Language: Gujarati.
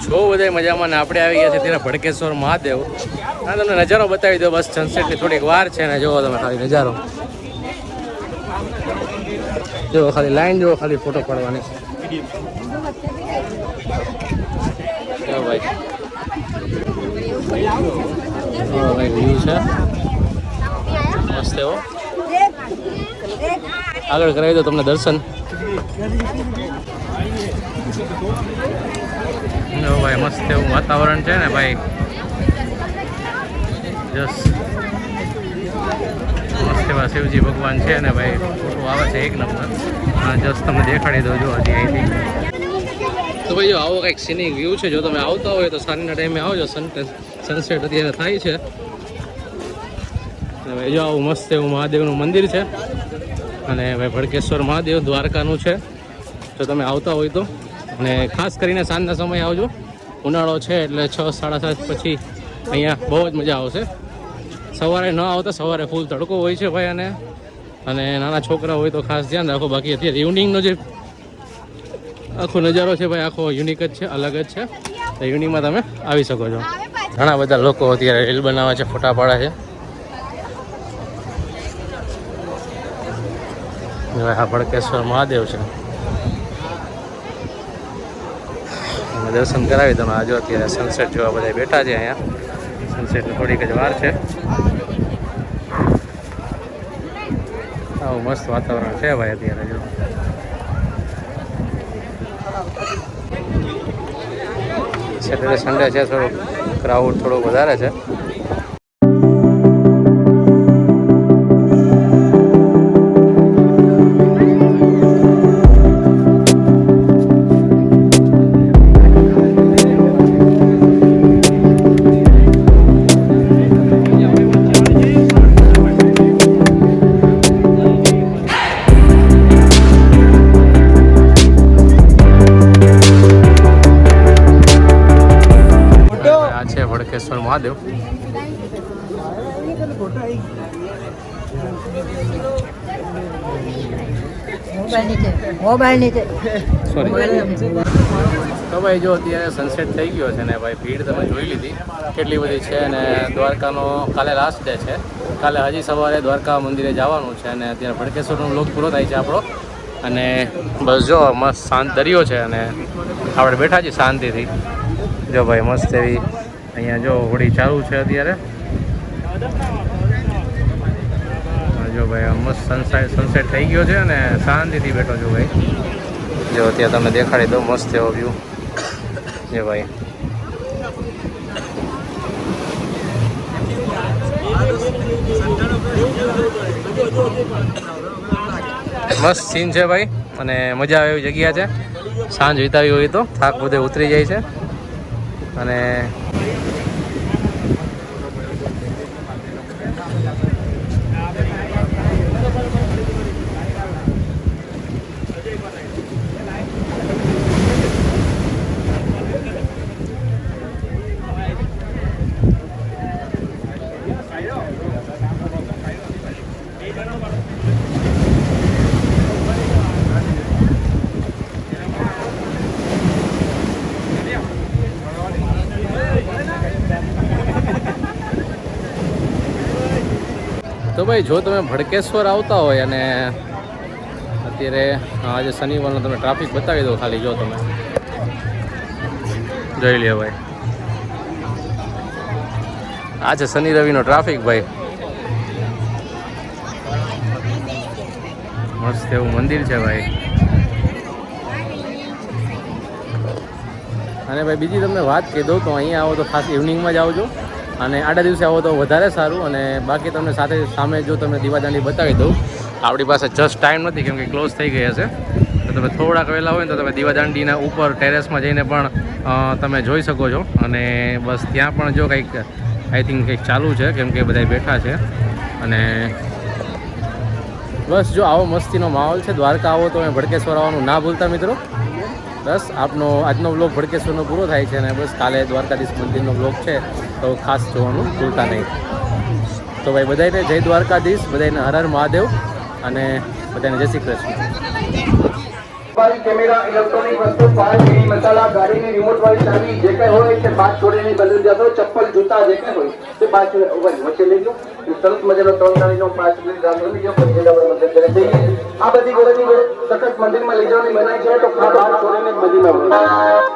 છો બધા મજામાં ને આપણે આવી ગયા છે ત્યારે ભડકેશ્વર મહાદેવ. હા, તમને નજારો બતાવી દો. બસ સનસેટની થોડીક વાર છે ને જોવો તમે ખાલી નજારો જો, ખાલી લાઈન જો, ખાલી ફોટો પાડવાની. જો ભાઈ, ભાઈ વ્યૂ છે મસ્ત એવો. આગળ કરાવી દો તમને દર્શન. ભાઈ મસ્ત એવું વાતાવરણ છે ને ભાઈ. જસ મસ્ત એવા શિવજી ભગવાન છે ને ભાઈ. ફોટો આવે છે એક નંબર. જસ તમને દેખાડી દો જો હજી અહીંથી. તો ભાઈ જો આવો કંઈક સીનિક વ્યૂ છે. જો તમે આવતા હોય તો સાંજના ટાઈમે આવજો. સનસેટ અત્યારે થાય છે. ભાઈ જો આવું મસ્ત એવું મહાદેવનું મંદિર છે. અને ભાઈ ભડકેશ્વર મહાદેવ દ્વારકાનું છે. જો તમે આવતા હોય તો, અને ખાસ કરીને સાંજના સમયે આવજો. ઉનાળો છે એટલે 6-7:30 પછી અહીંયા બહુ જ મજા આવશે. સવારે ન આવતા, સવારે ફૂલ તડકો હોય છે ભાઈ. અને નાના છોકરા હોય તો ખાસ ધ્યાન રાખો. બાકી અત્યારે ઇવનિંગનો જે આખો નજારો છે ભાઈ, આખો યુનિક જ છે, અલગ જ છે. તો ઇવનિંગમાં તમે આવી શકો છો. ઘણા બધા લોકો અત્યારે રીલ બનાવે છે, ફોટા પાડે છે. આ ભડકેશ્વર મહાદેવ છે. દર્શન કરાવી તમે આજો. અત્યારે સનસેટ જોવા બધા બેઠા છે અહીંયા. સનસેટની થોડીક જ વાર છે. આવું મસ્ત વાતાવરણ છે ભાઈ અત્યારે. જો સેટરડે સન્ડે છે, થોડુંક ક્રાઉડ થોડુંક વધારે છે. ભડકેશ્વર મહાદેવ. તો ભાઈ જો અત્યારે સનસેટ થઈ ગયો છે ને ભાઈ, ભીડ તમે જોઈ લીધી કેટલી બધી છે. અને દ્વારકાનો કાલે લાસ્ટ ડે છે. કાલે હજી સવારે દ્વારકા મંદિરે જવાનું છે. અને અત્યારે ભડકેશ્વરનો વ્લોગ પૂરો થાય છે આપણો. અને બસ જો મસ્ત શાંત દરિયો છે અને આપણે બેઠા છીએ શાંતિથી. જો ભાઈ મસ્ત એવી અહીંયા જો હોડી ચાલુ છે અત્યારે. જો ભાઈ મસ્ત સનસેટ થઈ ગયો છે અને શાંતિથી બેઠો છું ભાઈ. જો અત્યારે તમને દેખાડી દો મસ્ત એવો વ્યૂ. જે ભાઈ મસ્ત સીન છે ભાઈ. અને મજા આવે એવી જગ્યા છે. સાંજ વિતાવી હોય તો થાક બધે ઉતરી જાય છે. અને તો ભાઈ જો તમે ભડકેશ્વર આવતા હોય અને અત્યારે આજે શનિવારનો તમે ટ્રાફિક બતાવી દો ખાલી. જો તમે જોઈ લે ભાઈ, આ છે શનિ રવિનો ટ્રાફિક ભાઈ. મસ્ત એવું મંદિર છે ભાઈ. અને ભાઈ બીજી તમને વાત કહી દઉં તો અહીંયા આવો તો ખાસ ઇવનિંગમાં જ આવજો. અને આડા દિવસે આવો તો વધારે સારું. અને બાકી તમને સાથે સામે જો તમને દીવાદાંડી બતાવી દઉં. આપણી પાસે જસ્ટ ટાઈમ નથી કેમ કે ક્લોઝ થઈ ગઈ હશે. તો તમે થોડાક વહેલા હોય ને તો તમે દીવાદાંડીના ઉપર ટેરેસમાં જઈને પણ તમે જોઈ શકો છો. અને બસ ત્યાં પણ જો કંઈક આઈ થિંક કંઈક ચાલુ છે કેમ કે બધા બેઠા છે. અને બસ જો આવો મસ્તીનો માહોલ છે. દ્વારકા આવો તો ભડકેશ્વર આવવાનું ના ભૂલતા મિત્રો. બસ આપનો આજનો વ્લોગ ભડકેશ્વરનો પૂરો થાય છે. અને બસ કાલે દ્વારકાધીશ મંદિરનો વ્લોગ છે તો ખાસ જોવાનું ભૂલતા નહીં. તો ભાઈ બધાને જય દ્વારકાધીશ, બધાને હર હર મહાદેવ અને બધાને જય Shri Krishna. Mobile camera electronic વસ્તુ પાન બીડી મસાલા ગાડીની રિમોટ વાળી ચાવી જે કઈ હોય તે બાદ છોડીને બદલી જતો ચપ્પલ જૂતા જે કઈ હોય તે બાદ વચ્ચે લઈ ગયો સરસ મજાનો 3 તારીખનો 5 મિનિટ રાત રહી ગયો પછી આપણે મંદિર જઈને જઈએ આ બધી ગોળની સખત મંદિરમાં લઈ જવાની મનાઈ છે તો બહાર છોડીને બધી